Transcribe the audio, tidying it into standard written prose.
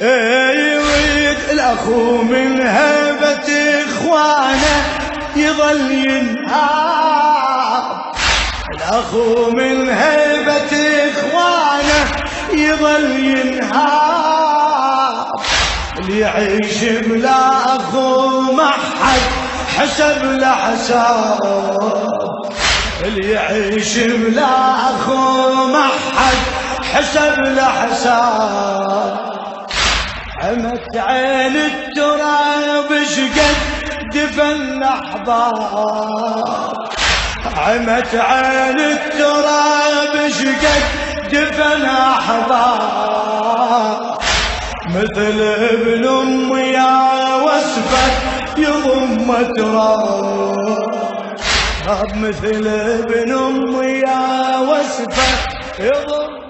يريد الاخو من هيبة اخوانه يظل ينهار، الاخو من هيبة اخوانه يظل ينهار، اللي يعيش بلا اخو ما حد حسب له حساب، اللي يعيش بلا اخو ما حد حسب له حساب. عمت عين التراب شقد دفن الاحباب، عمت عين التراب شقد دفن احباب، مثل ابن امي يا وسفك يضم تراب، مثل ابن امي يا وسفك يضم